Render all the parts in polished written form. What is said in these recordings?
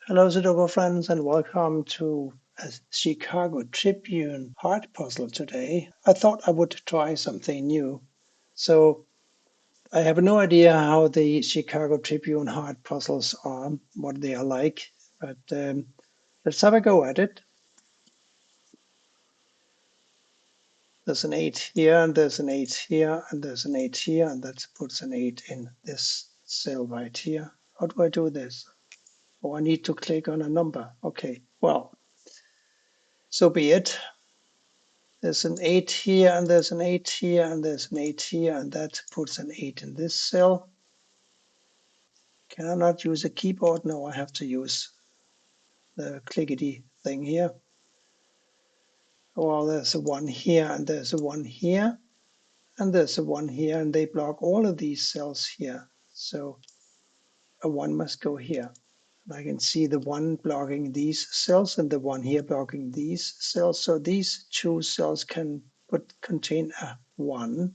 Hello, Sudoku friends, and welcome to a Chicago Tribune heart puzzle today. I thought I would try something new. So I have no idea how the Chicago Tribune heart puzzles are, what they are like, but let's have a go at it. There's an 8 here, and there's an 8 here, and there's an 8 here, and that puts an 8 in this cell right here. How do I do this? Oh, I need to click on a number. Okay, well, so be it. There's an 8 here, and there's an 8 here, and there's an 8 here, and that puts an 8 in this cell. Can I not use a keyboard? No, I have to use the clickety thing here. Well, there's a 1 here, and there's a 1 here, and there's a 1 here, and they block all of these cells here. So a 1 must go here. And I can see the 1 blocking these cells and the 1 here blocking these cells. So these two cells can contain a 1.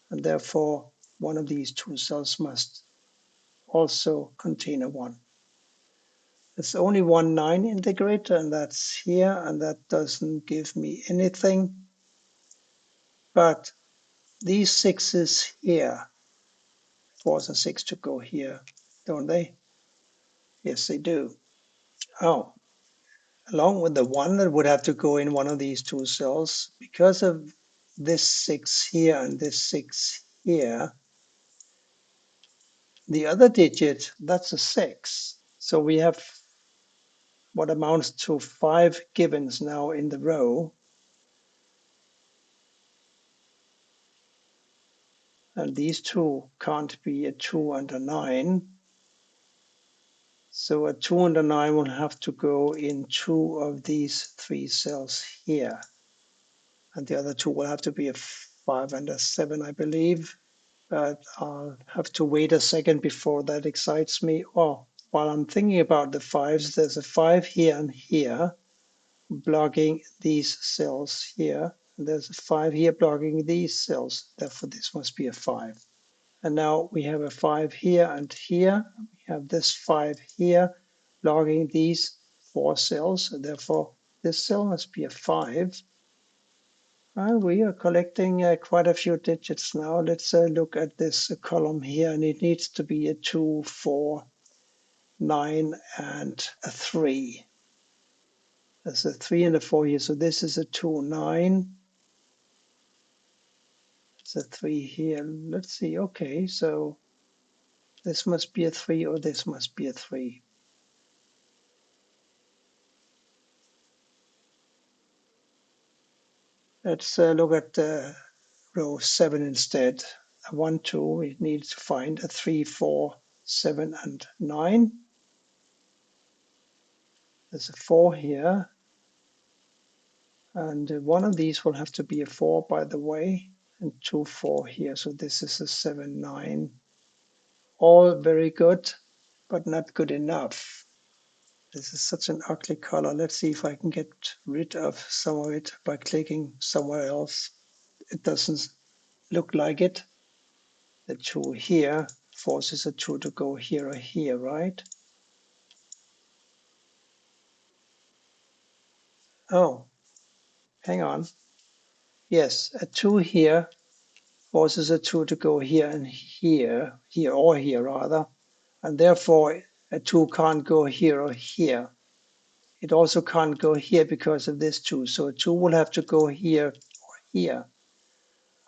And therefore one of these two cells must also contain a 1. It's only 1 9 integrator, and that's here, and that doesn't give me anything. But these 6s here force a 6 to go here, don't they? Yes, they do. Oh, along with the 1 that would have to go in one of these two cells, because of this 6 here and this 6 here, the other digit, that's a 6. So we have what amounts to 5 givens now in the row. And these two can't be a 2 and a 9. So a 2 and a 9 will have to go in 2 of these 3 cells here. And the other two will have to be a 5 and a 7, I believe. But I'll have to wait a second before that excites me. Oh, while I'm thinking about the 5s, there's a 5 here and here, blocking these cells here. And there's a 5 here blocking these cells. Therefore, this must be a 5. And now we have a 5 here and here. We have this 5 here blocking these 4 cells. So therefore, this cell must be a 5. And we are collecting quite a few digits now. Let's look at this column here, and it needs to be a 2, 4, 9, and a 3. There's a 3 and a 4 here, so this is a 2, 9. It's a 3 here. Let's see. Okay, so this must be a 3 or this must be a 3. Let's look at row 7 instead. A 1, 2, we need to find a 3, 4, 7, and 9. There's a 4 here. And one of these will have to be a 4, by the way, and 2, 4 here. So this is a 7, 9. All very good, but not good enough. This is such an ugly color. Let's see if I can get rid of some of it by clicking somewhere else. It doesn't look like it. The 2 here forces a 2 to go here or here, right? Oh, hang on. Yes, a 2 here forces a 2 to go here and here, or here rather, and therefore a 2 can't go here or here. It also can't go here because of this 2, so a 2 will have to go here or here.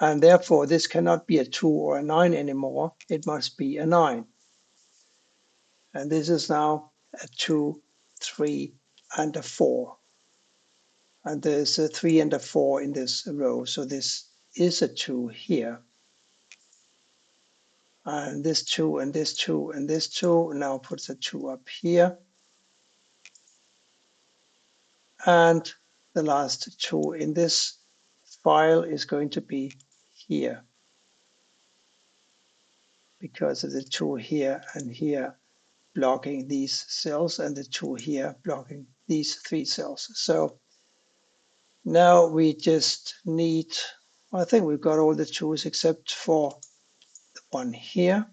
And therefore this cannot be a 2 or a 9 anymore, it must be a 9. And this is now a 2, 3, and a 4. And there's a 3 and a 4 in this row, so this is a 2 here. And this 2 and this 2 and this 2 now puts a 2 up here. And the last 2 in this file is going to be here, because of the 2 here and here blocking these cells and the 2 here blocking these 3 cells. So now we just need, I think we've got all the 2's except for the one here.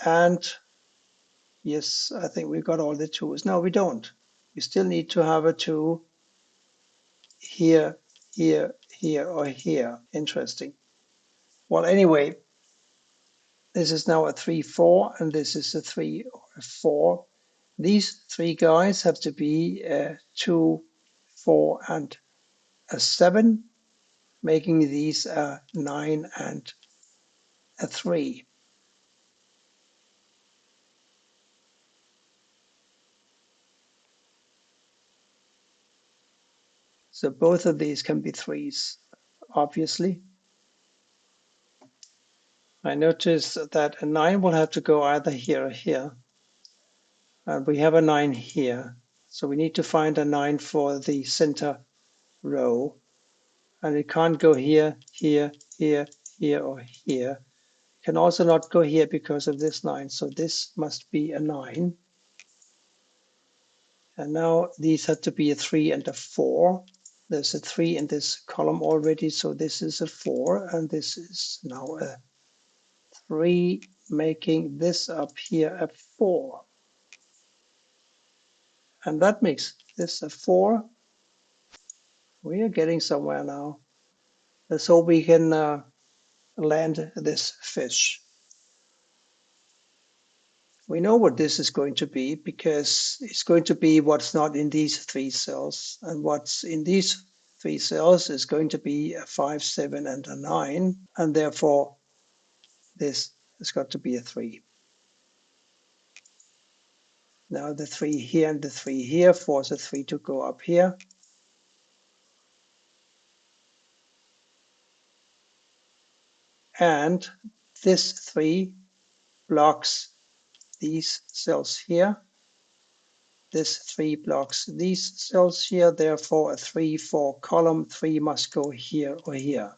And yes, I think we got all the 2s. No, we don't. We still need to have a 2 here, here, here, or here. Interesting. Well, anyway, this is now a 3, 4, and this is a 3 or a 4. These 3 guys have to be a 2, 4, and a 7, making these a 9 and a 3. So both of these can be 3s, obviously. I notice that a 9 will have to go either here or here. And we have a 9 here. So we need to find a 9 for the center row. And it can't go here, here, here, here, or here. It can also not go here because of this 9. So this must be a 9. And now these have to be a 3 and a 4. There's a 3 in this column already. So this is a 4. And this is now a 3, making this up here a 4. And that makes this a 4. We are getting somewhere now. Let's hope we can land this fish. We know what this is going to be because it's going to be what's not in these 3 cells. And what's in these 3 cells is going to be a 5, 7, and a 9. And therefore, this has got to be a 3. Now the 3 here and the 3 here force a 3 to go up here. And this 3 blocks these cells here. This 3 blocks these cells here. Therefore, a 3, 4 column 3 must go here or here.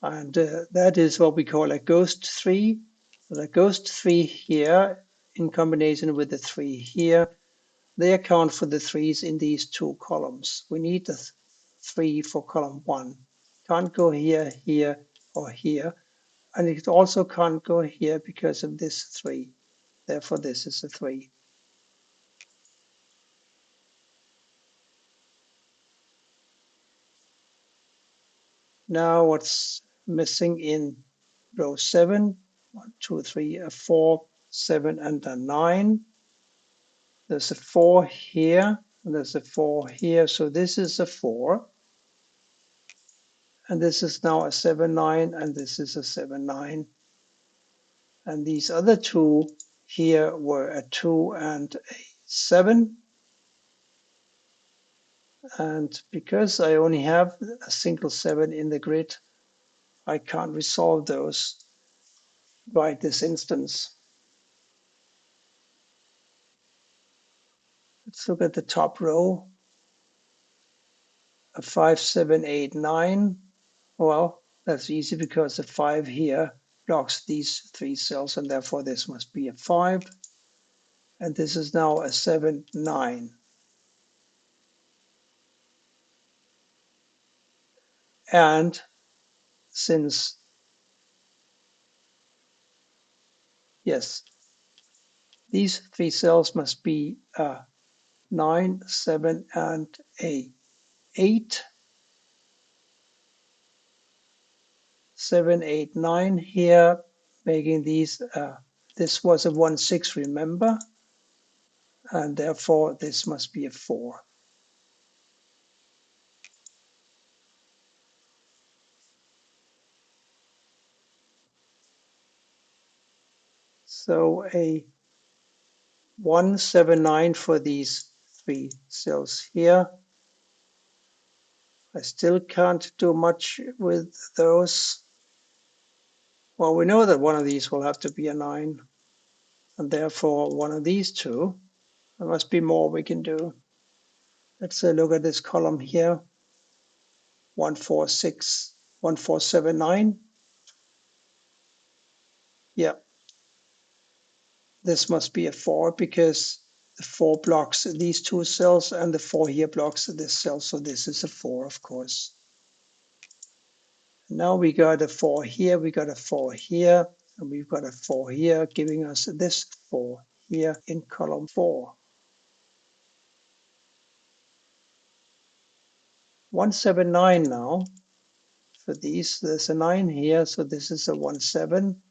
And that is what we call a ghost 3. The ghost 3 here, in combination with the 3 here, they account for the 3s in these 2 columns. We need the 3 for column 1. Can't go here, here, or here. And it also can't go here because of this 3. Therefore, this is a 3. Now what's missing in row 7? 1, 2, 3, a 4, 7, and a 9. There's a 4 here, and there's a 4 here. So this is a 4. And this is now a 7, 9, and this is a 7, 9. And these other 2 here were a 2 and a 7. And because I only have a single 7 in the grid, I can't resolve those right this instance. Let's look at the top row. A 5, 7, 8, 9. Well, that's easy because the 5 here blocks these 3 cells, and therefore this must be a 5. And this is now a 7, 9. And since, yes, these 3 cells must be 9, 7, and a 8. 7, 8, 9 here, making these, this was a 1, 6, remember? And therefore this must be a 4. So a 1, 7, 9 for these 3 cells here. I still can't do much with those. Well, we know that one of these will have to be a 9, and therefore one of these 2. There must be more we can do. Let's look at this column here. 1, 4, 6, 1, 4, 7, 9. Yeah, this must be a 4 because the 4 blocks these 2 cells and the 4 here blocks this cell. So this is a 4, of course. Now we got a 4 here, we got a 4 here. And we've got a 4 here, giving us this 4 here in column 4. 179 now. For these, there's a 9 here, so this is a 17.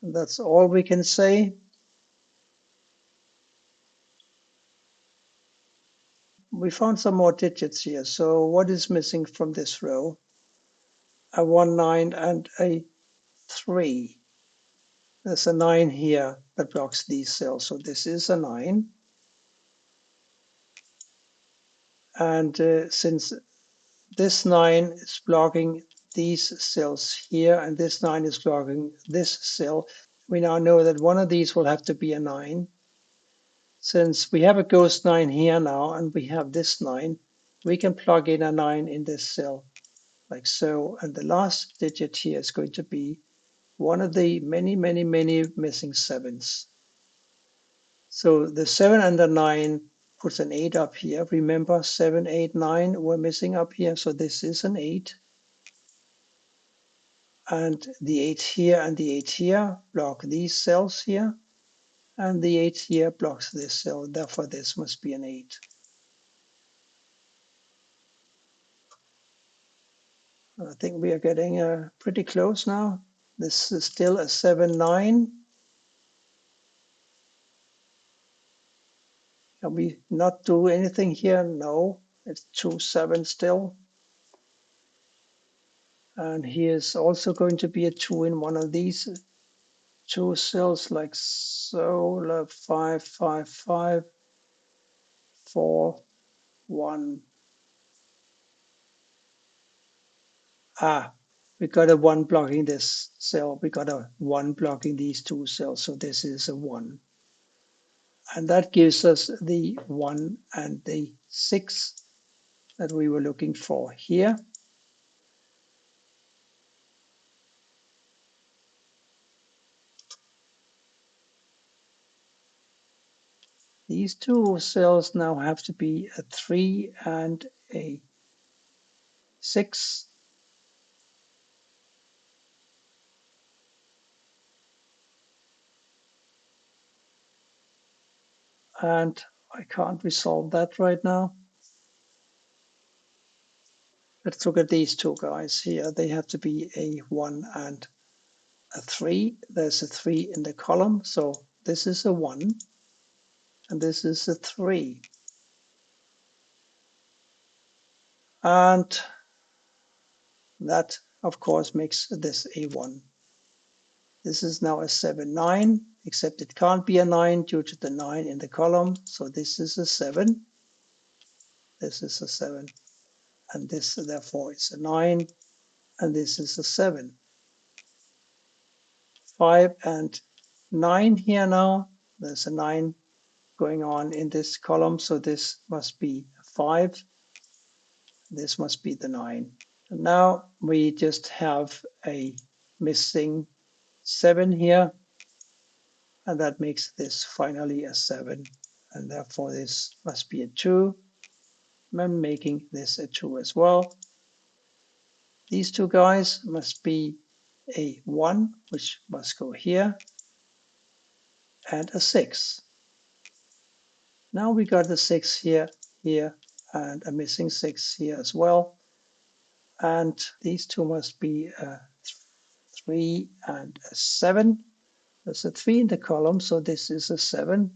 And that's all we can say. We found some more digits here. So what is missing from this row? A 1, 9, and a 3. There's a 9 here that blocks these cells. So this is a 9. And since this 9 is blocking these cells here, and this 9 is blocking this cell, we now know that one of these will have to be a 9. Since we have a ghost 9 here now, and we have this 9, we can plug in a 9 in this cell, like so. And the last digit here is going to be one of the many, many, many missing 7s. So the 7 and the 9 puts an 8 up here. Remember, 7, 8, 9 were missing up here, so this is an 8. And the 8 here and the 8 here block these cells here. And the 8 here blocks this cell. Therefore, this must be an 8. I think we are getting pretty close now. This is still a 7, 9. Can we not do anything here? No, it's 2, 7 still. And here's also going to be a 2 in one of these 2 cells, like so. 5, 5, 5, 4, 1. We got a 1 blocking this cell. We got a 1 blocking these 2 cells. So this is a 1. And that gives us the 1 and the 6 that we were looking for here. These 2 cells now have to be a 3 and a 6. And I can't resolve that right now. Let's look at these 2 guys here. They have to be a 1 and a 3. There's a 3 in the column. So this is a 1 and this is a 3. And that, of course, makes this a 1. This is now a 7, 9, except it can't be a 9 due to the 9 in the column. So this is a 7. This is a 7. And this, therefore, is a 9. And this is a 7. 5 and 9 here now. There's a 9 going on in this column. So this must be a 5. This must be the 9. And now we just have a missing 7 here. And that makes this finally a 7. And therefore this must be a 2. I'm making this a 2 as well. These 2 guys must be a 1, which must go here, and a 6. Now we got the 6 here, here, and a missing 6 here as well. And these 2 must be a 3 and a 7. There's a 3 in the column, so this is a 7,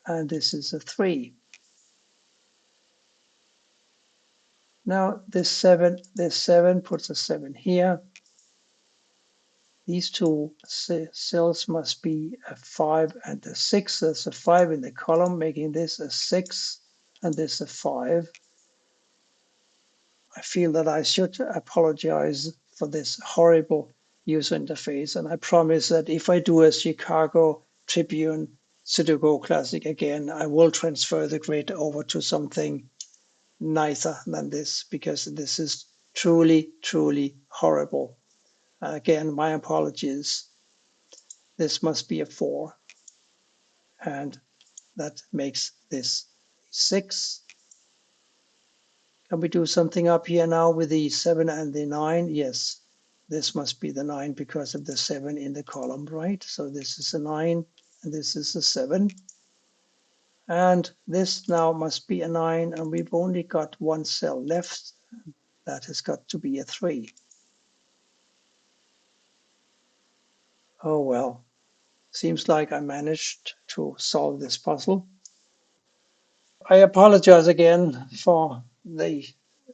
and this is a 3. Now this 7 puts a 7 here. These 2 cells must be a 5 and a 6. There's a 5 in the column, making this a 6 and this a 5. I feel that I should apologize for this horrible user interface, and I promise that if I do a Chicago Tribune Sudoku Classic again, I will transfer the grid over to something nicer than this, because this is truly, truly horrible. Again, my apologies. This must be a 4, and that makes this 6. Can we do something up here now with the 7 and the 9? Yes, this must be the 9 because of the 7 in the column, right? So this is a 9 and this is a 7. And this now must be a 9, and we've only got one cell left. That has got to be a 3. Oh well, seems like I managed to solve this puzzle. I apologize again for the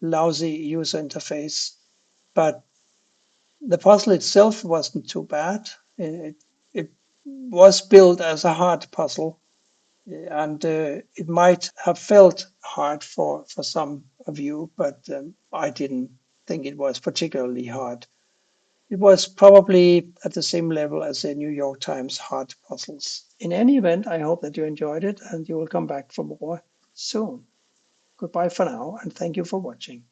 lousy user interface, but the puzzle itself wasn't too bad. It was built as a hard puzzle, and it might have felt hard for some of you, but I didn't think it was particularly hard. It was probably at the same level as the New York Times hard puzzles. In any event, I hope that you enjoyed it and you will come back for more soon. Goodbye for now, and thank you for watching.